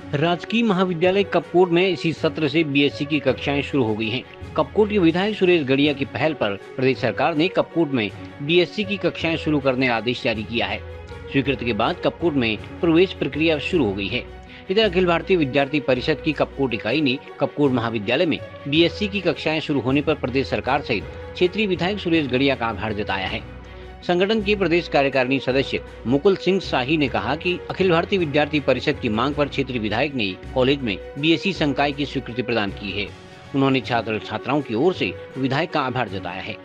राजकीय महाविद्यालय कपकोट में इसी सत्र से बीएससी की कक्षाएं शुरू हो गई हैं। कपकोट के विधायक सुरेश गड़िया की पहल पर प्रदेश सरकार ने कपकोट में बीएससी की कक्षाएं शुरू करने आदेश जारी किया है। स्वीकृति के बाद कपकोट में प्रवेश प्रक्रिया शुरू हो गई है। इधर अखिल भारतीय विद्यार्थी परिषद की कपकोट इकाई ने कपकोट महाविद्यालय में बीएससी की कक्षाएं शुरू होने पर प्रदेश सरकार सहित क्षेत्रीय विधायक सुरेश गड़िया का आभार जताया है। संगठन के प्रदेश कार्यकारिणी सदस्य मुकुल सिंह शाही ने कहा कि अखिल भारतीय विद्यार्थी परिषद की मांग पर क्षेत्रीय विधायक ने कॉलेज में बीएससी संकाय की स्वीकृति प्रदान की है। उन्होंने छात्र छात्राओं की ओर से विधायक का आभार जताया है।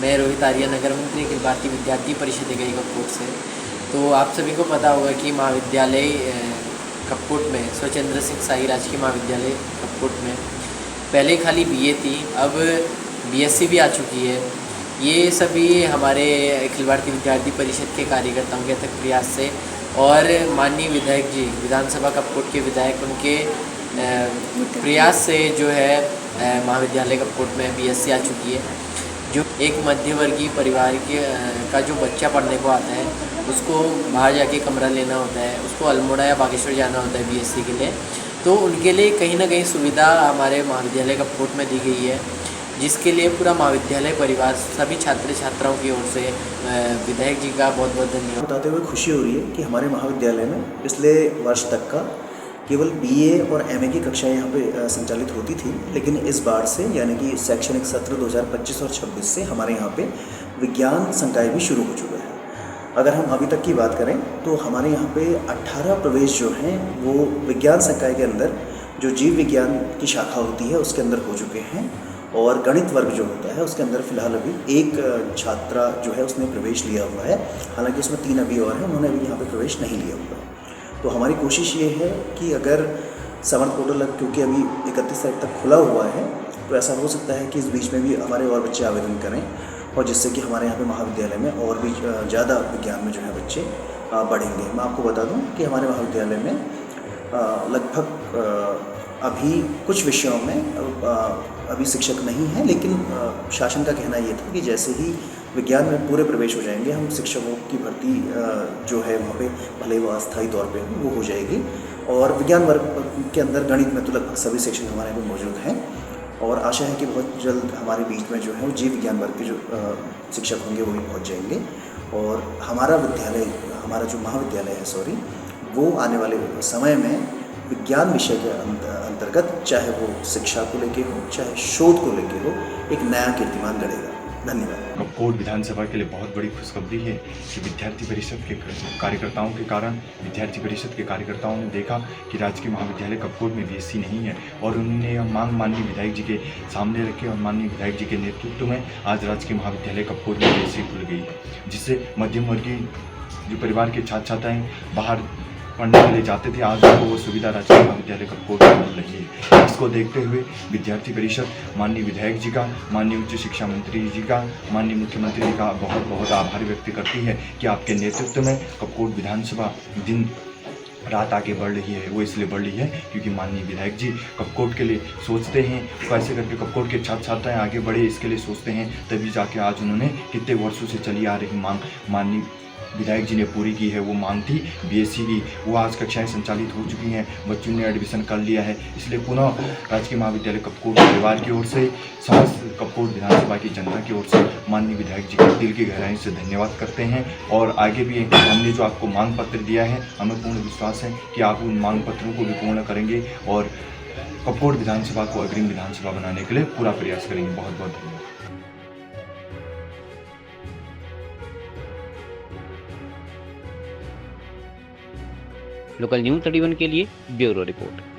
मैं रोहित आर्य, नगर मंत्री अखिल भारतीय विद्यार्थी परिषद इकाई कपकोट से। तो आप सभी को पता होगा कि महाविद्यालय कपकोट में स्वचंद्र सिंह शाही राजकीय महाविद्यालय कपकोट में पहले खाली बीए थी, अब बीएससी भी आ चुकी है। ये सभी हमारे अखिल भारतीय विद्यार्थी परिषद के कार्यकर्ताओं के अथक प्रयास से और माननीय विधायक जी, विधानसभा कपकोट के विधायक, उनके प्रयास से जो है महाविद्यालय कपकोट में बीएससी आ चुकी है। जो एक मध्यवर्गीय परिवार का जो बच्चा पढ़ने को आता है, उसको बाहर जाके कमरा लेना होता है, उसको अल्मोड़ा या बागेश्वर जाना होता है बीएससी के लिए, तो उनके लिए कहीं ना कहीं सुविधा हमारे महाविद्यालय कपकोट में दी गई है, जिसके लिए पूरा महाविद्यालय परिवार सभी छात्र छात्राओं की ओर से विधायक जी का बहुत बहुत धन्यवाद बताते हुए खुशी हो रही है कि हमारे महाविद्यालय में पिछले वर्ष तक का केवल बीए और एमए की कक्षाएं यहाँ पे संचालित होती थी, लेकिन इस बार से यानी कि शैक्षणिक सत्र 2025 और 26 से हमारे यहाँ पे विज्ञान संकाय भी शुरू हो चुका है। अगर हम अभी तक की बात करें तो हमारे यहाँ पे 18 प्रवेश जो हैं वो विज्ञान संकाय के अंदर जो जीव विज्ञान की शाखा होती है उसके अंदर हो चुके हैं, और गणित वर्ग जो होता है उसके अंदर फिलहाल अभी एक छात्रा जो है उसने प्रवेश लिया हुआ है। हालांकि उसमें 3 अभी और हैं, उन्होंने अभी यहाँ पे प्रवेश नहीं लिया हुआ है। तो हमारी कोशिश ये है कि अगर समर्थ पोर्टल क्योंकि अभी 31 तारीख तक खुला हुआ है, तो ऐसा हो सकता है कि इस बीच में भी हमारे और बच्चे आवेदन करें, और जिससे कि हमारे यहाँ पे महाविद्यालय में और भी ज़्यादा विज्ञान में जो है बच्चे बढ़ेंगे। मैं आपको बता दूं कि हमारे महाविद्यालय में लगभग अभी कुछ विषयों में अभी शिक्षक नहीं हैं, लेकिन शासन का कहना ये था कि जैसे ही विज्ञान में पूरे प्रवेश हो जाएंगे, हम शिक्षकों की भर्ती जो है वहाँ पे भले वो अस्थायी तौर पे वो हो जाएगी। और विज्ञान वर्ग के अंदर गणित में तो लगभग सभी सेक्शन हमारे यहाँ पे मौजूद हैं, और आशा है कि बहुत जल्द हमारे बीच में जो है वो जीव विज्ञान वर्ग के जो शिक्षक होंगे वो भी पहुँच जाएंगे। और हमारा विद्यालय, हमारा जो महाविद्यालय है वो आने वाले समय में विज्ञान विषय के अंतर्गत, चाहे वो शिक्षा को लेके हो चाहे शोध को लेके हो, एक नया कीर्तिमान गढ़ेगा। धन्यवाद। कपकोट विधानसभा के लिए बहुत बड़ी खुशखबरी है कि विद्यार्थी परिषद के कार्यकर्ताओं के कारण विद्यार्थी परिषद के कार्यकर्ताओं ने देखा कि राजकीय महाविद्यालय कपकोट में बीएससी नहीं है, और उन्होंने यह मांग माननीय विधायक जी के सामने रखी, और माननीय विधायक जी के नेतृत्व में आज राजकीय महाविद्यालय कपकोट में बीएससी खुल गई है, जिससे मध्यम वर्गीय जो परिवार के छात्र छात्राएँ बाहर पढ़ने के लिए जाते थे, आज उनको वो सुविधा राजकीय महाविद्यालय कपकोट में मिल रही है। इसको देखते हुए विद्यार्थी परिषद माननीय विधायक जी का, माननीय उच्च शिक्षा मंत्री जी का, माननीय मुख्यमंत्री जी का बहुत बहुत आभार व्यक्त करती है कि आपके नेतृत्व में कपकोट विधानसभा दिन रात आगे बढ़ रही है। वो इसलिए बढ़ रही है क्योंकि माननीय विधायक जी कपकोट के लिए सोचते हैं, कैसे करके कपकोट के छात्र छात्राएँ आगे बढ़े इसके लिए सोचते हैं, तभी जाके आज उन्होंने कितने वर्षों से चली आ रही मांग माननीय विधायक जी ने पूरी की है। वो मांग थी बीएससी की, वो आज कक्षाएं संचालित हो चुकी हैं, बच्चों ने एडमिशन कर लिया है। इसलिए पुनः राजकीय महाविद्यालय कपकोट परिवार की ओर से, समस्त कपकोट विधानसभा की जनता की ओर से माननीय विधायक जी को दिल की गहराई से धन्यवाद करते हैं। और आगे भी हमने जो आपको मांग पत्र दिया है, हमें पूर्ण विश्वास है कि आप उन मांग पत्रों को भी पूर्ण करेंगे और कपकोट विधानसभा को अग्रिम विधानसभा बनाने के लिए पूरा प्रयास करेंगे। बहुत बहुत धन्यवाद। लोकल न्यूज़ 31 के लिए ब्यूरो रिपोर्ट।